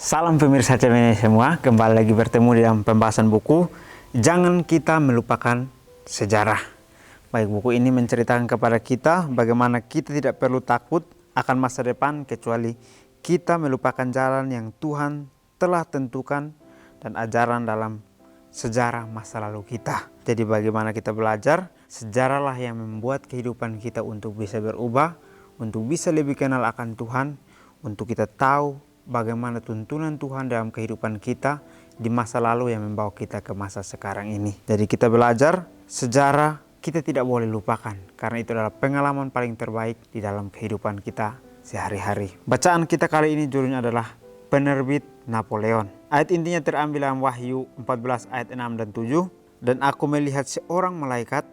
Salam pemirsa CMN semua, kembali lagi bertemu di dalam pembahasan buku Jangan Kita Melupakan Sejarah. Baik, buku ini menceritakan kepada kita bagaimana kita tidak perlu takut akan masa depan kecuali kita melupakan jalan yang Tuhan telah tentukan dan ajaran dalam sejarah masa lalu kita. Jadi bagaimana kita belajar, sejarahlah yang membuat kehidupan kita untuk bisa berubah, untuk bisa lebih kenal akan Tuhan, untuk kita tahu bagaimana tuntunan Tuhan dalam kehidupan kita di masa lalu yang membawa kita ke masa sekarang ini. Jadi kita belajar sejarah kita tidak boleh lupakan karena itu adalah pengalaman paling terbaik di dalam kehidupan kita sehari-hari. Bacaan kita kali ini judulnya adalah Penerbit Napoleon. Ayat intinya terambil dalam Wahyu 14 ayat 6 dan 7. Dan aku melihat seorang malaikat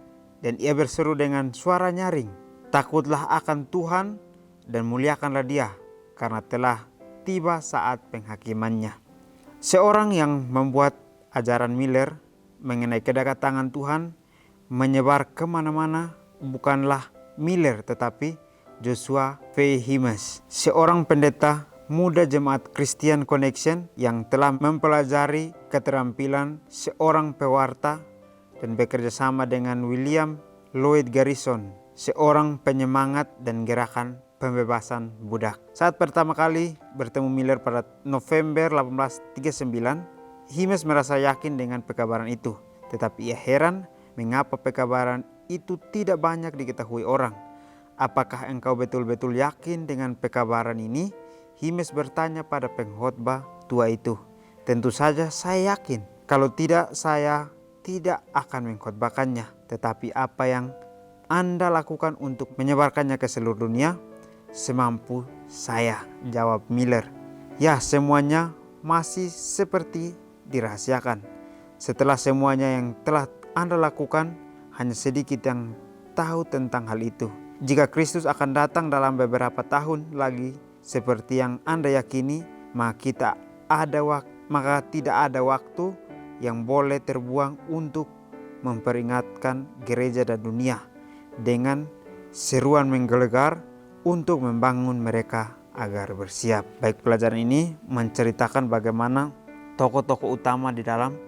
dan ia berseru dengan suara nyaring, takutlah akan Tuhan dan muliakanlah Dia karena telah tiba saat penghakimannya. Seorang yang membuat ajaran Miller mengenai kedatangan Tuhan menyebar kemana-mana bukanlah Miller tetapi Joshua V. Himes, seorang pendeta muda jemaat Christian Connection yang telah mempelajari keterampilan seorang pewarta dan bekerja sama dengan William Lloyd Garrison, seorang penyemangat dan gerakan pembebasan budak. Saat pertama kali bertemu Miller pada November 1839, Himes merasa yakin dengan pekabaran itu. Tetapi ia heran mengapa pekabaran itu tidak banyak diketahui orang. Apakah engkau betul-betul yakin dengan pekabaran ini? Himes bertanya pada pengkhotbah tua itu. Tentu saja saya yakin. Kalau tidak, saya tidak akan mengkhotbahkannya. Tetapi apa yang Anda lakukan untuk menyebarkannya ke seluruh dunia? Semampu saya, jawab Miller. Ya, semuanya masih seperti dirahasiakan. Setelah semuanya yang telah Anda lakukan, hanya sedikit yang tahu tentang hal itu. Jika Kristus akan datang dalam beberapa tahun lagi seperti yang Anda yakini, maka tidak ada waktu yang boleh terbuang untuk memperingatkan gereja dan dunia dengan seruan menggelegar untuk membangun mereka agar bersiap. Baik, pelajaran ini menceritakan bagaimana tokoh-tokoh utama di dalam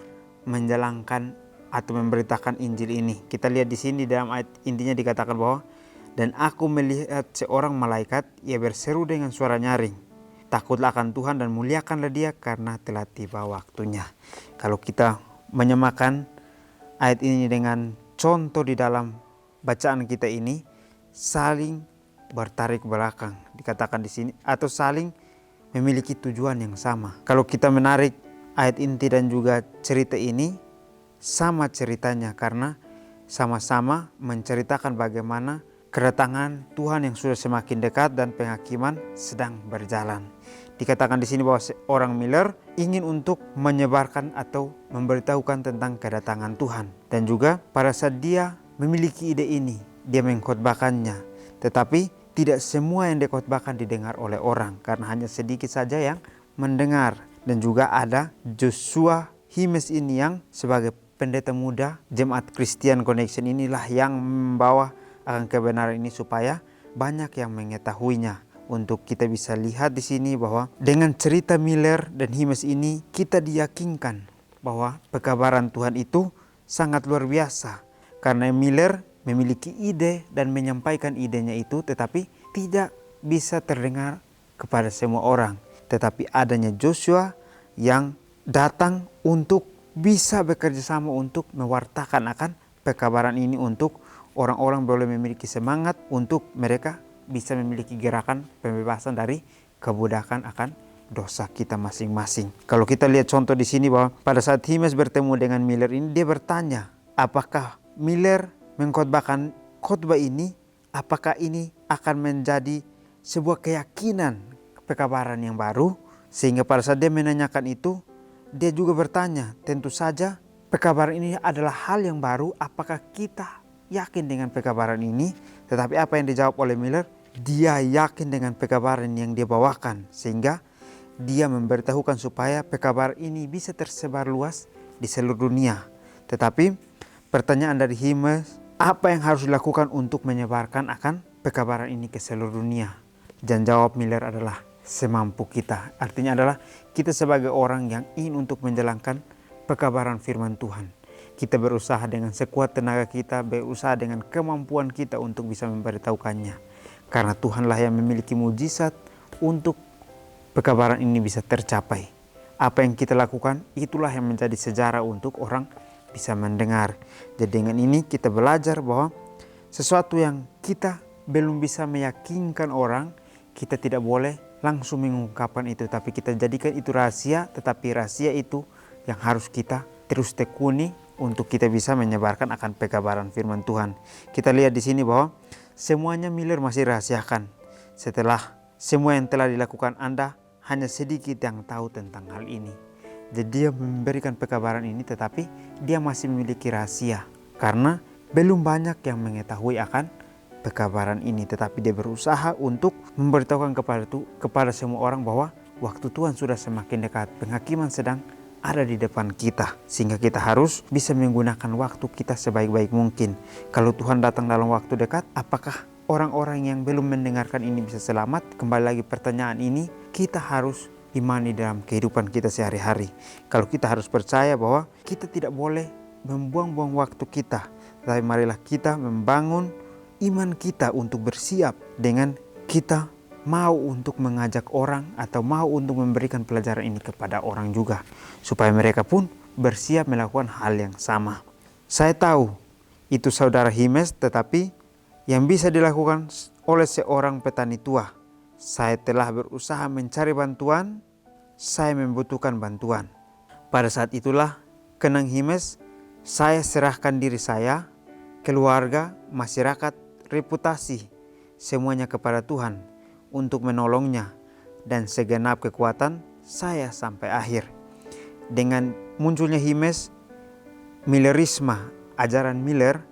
menjalankan atau memberitakan Injil ini. Kita lihat di sini dalam ayat intinya dikatakan bahwa dan aku melihat seorang malaikat, ia berseru dengan suara nyaring, takutlah akan Tuhan dan muliakanlah Dia karena telah tiba waktunya. Kalau kita menyamakan ayat ini dengan contoh di dalam bacaan kita ini, saling bertarik belakang dikatakan di sini atau saling memiliki tujuan yang sama. Kalau kita menarik ayat inti dan juga cerita ini, sama ceritanya karena sama-sama menceritakan bagaimana kedatangan Tuhan yang sudah semakin dekat dan penghakiman sedang berjalan. Dikatakan di sini bahwa seorang Miller ingin untuk menyebarkan atau memberitahukan tentang kedatangan Tuhan, dan juga pada saat dia memiliki ide ini, dia mengkhotbahkannya. Tetapi tidak semua yang dikhotbahkan didengar oleh orang karena hanya sedikit saja yang mendengar. Dan juga ada Joshua Himes ini yang sebagai pendeta muda jemaat Christian Connection inilah yang membawa akan kebenaran ini supaya banyak yang mengetahuinya. Untuk kita bisa lihat di sini bahwa dengan cerita Miller dan Himes ini kita diyakinkan bahwa pekabaran Tuhan itu sangat luar biasa. Karena Miller memiliki ide dan menyampaikan idenya itu tetapi tidak bisa terdengar kepada semua orang. Tetapi adanya Joshua yang datang untuk bisa bekerja sama untuk mewartakan akan pekabaran ini untuk orang-orang boleh memiliki semangat untuk mereka bisa memiliki gerakan pembebasan dari kebudakan akan dosa kita masing-masing. Kalau kita lihat contoh di sini bahwa pada saat Himes bertemu dengan Miller ini, dia bertanya, apakah Miller mengkhotbahkan khotbah ini, apakah ini akan menjadi sebuah keyakinan pekabaran yang baru? Sehingga pada saat dia menanyakan itu, dia juga bertanya, tentu saja pekabaran ini adalah hal yang baru, apakah kita yakin dengan pekabaran ini? Tetapi apa yang dijawab oleh Miller? Dia yakin dengan pekabaran yang dia bawakan, sehingga dia memberitahukan supaya pekabaran ini bisa tersebar luas di seluruh dunia. Tetapi pertanyaan dari Himes, apa yang harus dilakukan untuk menyebarkan akan pekabaran ini ke seluruh dunia? Dan jawab Miller adalah semampu kita. Artinya adalah kita sebagai orang yang ingin untuk menjalankan pekabaran firman Tuhan. Kita berusaha dengan sekuat tenaga kita, berusaha dengan kemampuan kita untuk bisa memberitahukannya. Karena Tuhanlah yang memiliki mujizat untuk pekabaran ini bisa tercapai. Apa yang kita lakukan, itulah yang menjadi sejarah untuk orang bisa mendengar. Jadi dengan ini kita belajar bahwa sesuatu yang kita belum bisa meyakinkan orang, kita tidak boleh langsung mengungkapkan itu, tapi kita jadikan itu rahasia. Tetapi rahasia itu yang harus kita terus tekuni untuk kita bisa menyebarkan akan pekabaran firman Tuhan. Kita lihat di sini bahwa semuanya Miller masih rahasiakan. Setelah semua yang telah dilakukan, Anda hanya sedikit yang tahu tentang hal ini. Jadi dia memberikan pekabaran ini, tetapi dia masih memiliki rahasia karena belum banyak yang mengetahui akan pekabaran ini. Tetapi dia berusaha untuk memberitahukan kepada semua orang bahwa waktu Tuhan sudah semakin dekat, penghakiman sedang ada di depan kita, sehingga kita harus bisa menggunakan waktu kita sebaik-baik mungkin. Kalau Tuhan datang dalam waktu dekat, apakah orang-orang yang belum mendengarkan ini bisa selamat? Kembali lagi pertanyaan ini kita harus imani dalam kehidupan kita sehari-hari. Kalau kita harus percaya bahwa kita tidak boleh membuang-buang waktu kita, tapi marilah kita membangun iman kita untuk bersiap dengan kita mau untuk mengajak orang atau mau untuk memberikan pelajaran ini kepada orang juga, supaya mereka pun bersiap melakukan hal yang sama. Saya tahu itu saudara Himes, tetapi yang bisa dilakukan oleh seorang petani tua. Saya telah berusaha mencari bantuan, saya membutuhkan bantuan. Pada saat itulah kenang Himes, saya serahkan diri saya, keluarga, masyarakat, reputasi, semuanya kepada Tuhan untuk menolongnya, dan segenap kekuatan saya sampai akhir. Dengan munculnya Himes, Millerisme, ajaran Miller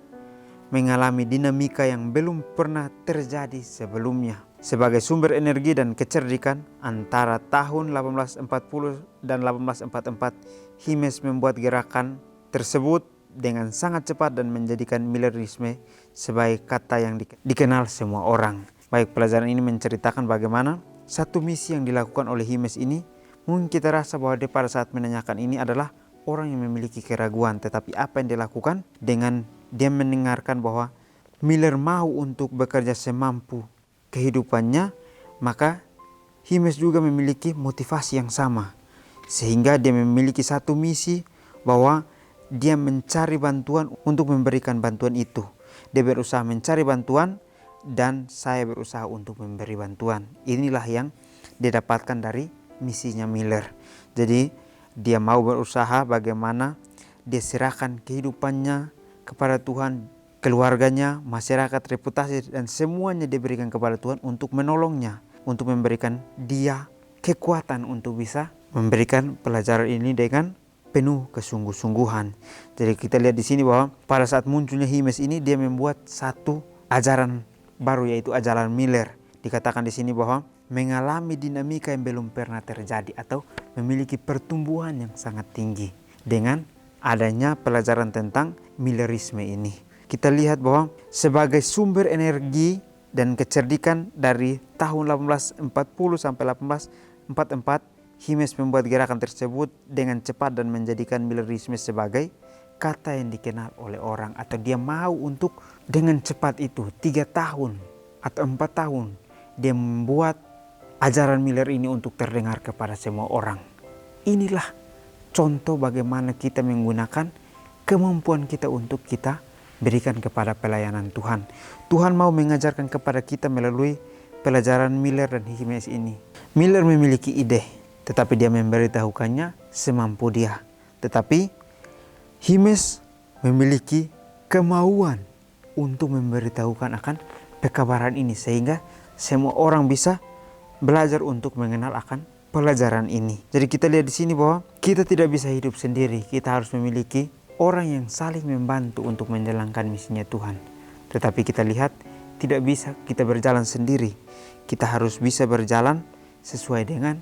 mengalami dinamika yang belum pernah terjadi sebelumnya. Sebagai sumber energi dan kecerdikan, antara tahun 1840 dan 1844, Himes membuat gerakan tersebut dengan sangat cepat dan menjadikan Millerisme sebagai kata yang dikenal semua orang. Baik, pelajaran ini menceritakan bagaimana satu misi yang dilakukan oleh Himes ini. Mungkin kita rasa bahwa dia pada saat menanyakan ini adalah orang yang memiliki keraguan, tetapi apa yang dilakukan dengan dia mendengarkan bahwa Miller mau untuk bekerja semampu kehidupannya, maka Himes juga memiliki motivasi yang sama, sehingga dia memiliki satu misi bahwa dia mencari bantuan untuk memberikan bantuan itu. Dia berusaha mencari bantuan dan saya berusaha untuk memberi bantuan. Inilah yang dia dapatkan dari misinya Miller. Jadi dia mau berusaha bagaimana dia serahkan kehidupannya kepada Tuhan, keluarganya, masyarakat, reputasi, dan semuanya diberikan kepada Tuhan untuk menolongnya, untuk memberikan dia kekuatan untuk bisa memberikan pelajaran ini dengan penuh kesungguh-sungguhan. Jadi kita lihat di sini bahwa pada saat munculnya Himes ini, dia membuat satu ajaran baru, yaitu ajaran Miller. Dikatakan di sini bahwa mengalami dinamika yang belum pernah terjadi atau memiliki pertumbuhan yang sangat tinggi dengan adanya pelajaran tentang Millerisme ini. Kita lihat bahwa sebagai sumber energi dan kecerdikan dari tahun 1840 sampai 1844, Himes membuat gerakan tersebut dengan cepat dan menjadikan Millerisme sebagai kata yang dikenal oleh orang, atau dia mau untuk dengan cepat itu 3 tahun atau 4 tahun dia membuat ajaran Miller ini untuk terdengar kepada semua orang. Inilah contoh bagaimana kita menggunakan kemampuan kita untuk kita berikan kepada pelayanan Tuhan. Tuhan mau mengajarkan kepada kita melalui pelajaran Miller dan Himes ini. Miller memiliki ide, tetapi dia memberitahukannya semampu dia. Tetapi Himes memiliki kemauan untuk memberitahukan akan pekabaran ini, sehingga semua orang bisa belajar untuk mengenal akan pelajaran ini. Jadi kita lihat di sini bahwa kita tidak bisa hidup sendiri. Kita harus memiliki orang yang saling membantu untuk menjalankan misinya Tuhan. Tetapi kita lihat tidak bisa kita berjalan sendiri. Kita harus bisa berjalan sesuai dengan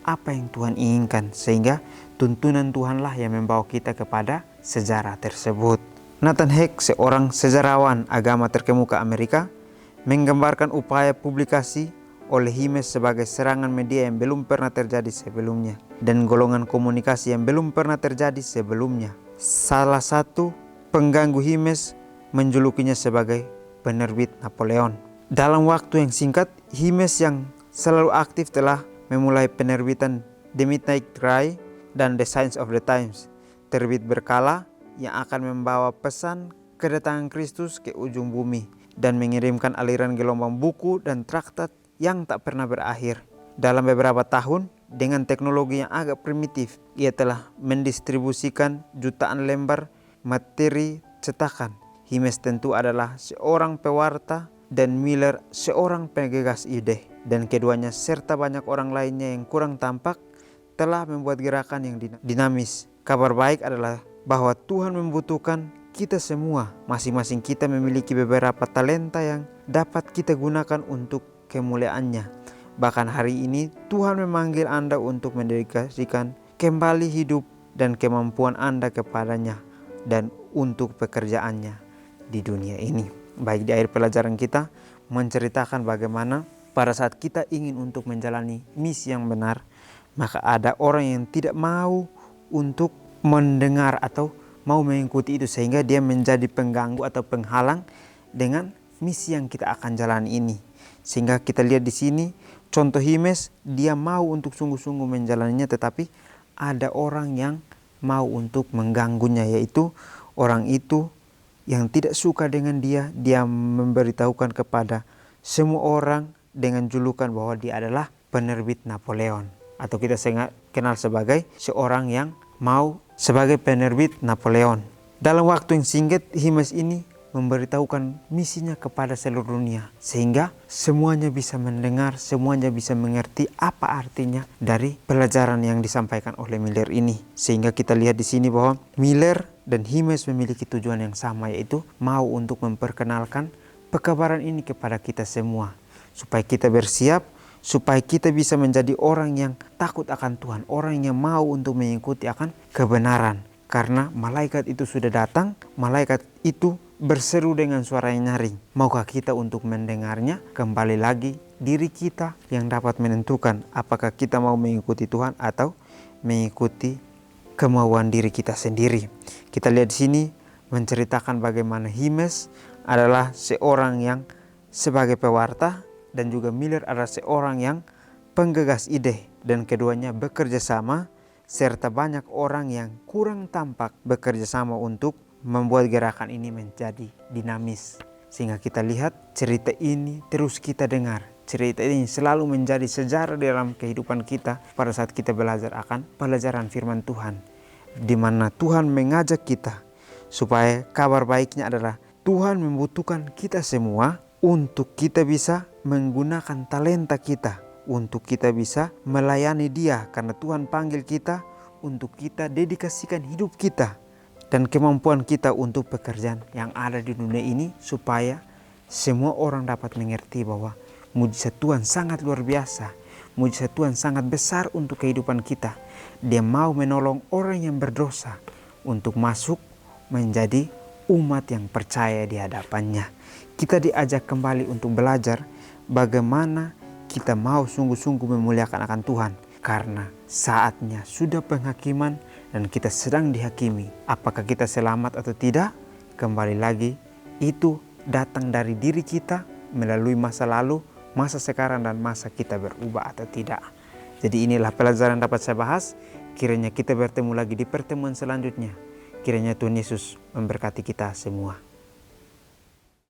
apa yang Tuhan inginkan, sehingga tuntunan Tuhanlah yang membawa kita kepada sejarah tersebut. Nathan Hake, seorang sejarawan agama terkemuka Amerika, menggambarkan upaya publikasi oleh Himes sebagai serangan media yang belum pernah terjadi sebelumnya dan golongan komunikasi yang belum pernah terjadi sebelumnya. Salah satu pengganggu Himes menjulukinya sebagai penerbit Napoleon. Dalam waktu yang singkat, Himes yang selalu aktif telah memulai penerbitan The Midnight Cry dan The Signs of the Times, terbit berkala yang akan membawa pesan kedatangan Kristus ke ujung bumi dan mengirimkan aliran gelombang buku dan traktat yang tak pernah berakhir. Dalam beberapa tahun, dengan teknologi yang agak primitif, ia telah mendistribusikan jutaan lembar materi cetakan. Himes tentu adalah seorang pewarta dan Miller seorang penggagas ide, dan keduanya serta banyak orang lainnya yang kurang tampak telah membuat gerakan yang dinamis. Kabar baik adalah bahwa Tuhan membutuhkan kita semua. Masing-masing kita memiliki beberapa talenta yang dapat kita gunakan untuk kemuliaannya. Bahkan hari ini Tuhan memanggil Anda untuk mendedikasikan kembali hidup dan kemampuan Anda kepadanya dan untuk pekerjaannya di dunia ini. Baik, di akhir pelajaran kita menceritakan bagaimana pada saat kita ingin untuk menjalani misi yang benar, maka ada orang yang tidak mau untuk mendengar atau mau mengikuti itu, sehingga dia menjadi pengganggu atau penghalang dengan misi yang kita akan jalani ini. Sehingga kita lihat di sini contoh Himes, dia mau untuk sungguh-sungguh menjalaninya, tetapi ada orang yang mau untuk mengganggunya, yaitu orang itu yang tidak suka dengan dia. Dia memberitahukan kepada semua orang dengan julukan bahwa dia adalah penerbit Napoleon, atau kita kenal sebagai seorang yang mau sebagai penerbit Napoleon. Dalam waktu yang singkat, Himes ini memberitahukan misinya kepada seluruh dunia, sehingga semuanya bisa mendengar, semuanya bisa mengerti apa artinya dari pelajaran yang disampaikan oleh Miller ini. Sehingga kita lihat di sini bahwa Miller dan Himes memiliki tujuan yang sama, yaitu mau untuk memperkenalkan pekabaran ini kepada kita semua, supaya kita bersiap, supaya kita bisa menjadi orang yang takut akan Tuhan, orang yang mau untuk mengikuti akan kebenaran. Karena malaikat itu sudah datang, malaikat itu berseru dengan suara yang nyaring. Maukah kita untuk mendengarnya? Kembali lagi diri kita yang dapat menentukan apakah kita mau mengikuti Tuhan atau mengikuti kemauan diri kita sendiri. Kita lihat di sini menceritakan bagaimana Himes adalah seorang yang sebagai pewarta dan juga Miller adalah seorang yang penggagas ide, dan keduanya bekerja sama serta banyak orang yang kurang tampak bekerja sama untuk membuat gerakan ini menjadi dinamis. Sehingga kita lihat cerita ini terus kita dengar. Cerita ini selalu menjadi sejarah dalam kehidupan kita pada saat kita belajar akan pelajaran firman Tuhan, di mana Tuhan mengajak kita supaya kabar baiknya adalah Tuhan membutuhkan kita semua untuk kita bisa menggunakan talenta kita, untuk kita bisa melayani Dia, karena Tuhan panggil kita untuk kita dedikasikan hidup kita dan kemampuan kita untuk pekerjaan yang ada di dunia ini, supaya semua orang dapat mengerti bahwa mujizat Tuhan sangat luar biasa, mujizat Tuhan sangat besar untuk kehidupan kita. Dia mau menolong orang yang berdosa untuk masuk menjadi umat yang percaya di hadapannya. Kita diajak kembali untuk belajar bagaimana kita mau sungguh-sungguh memuliakan akan Tuhan, karena saatnya sudah penghakiman dan kita sedang dihakimi. Apakah kita selamat atau tidak? Kembali lagi, itu datang dari diri kita melalui masa lalu, masa sekarang, dan masa kita berubah atau tidak. Jadi inilah pelajaran yang dapat saya bahas. Kiranya kita bertemu lagi di pertemuan selanjutnya. Kiranya Tuhan Yesus memberkati kita semua.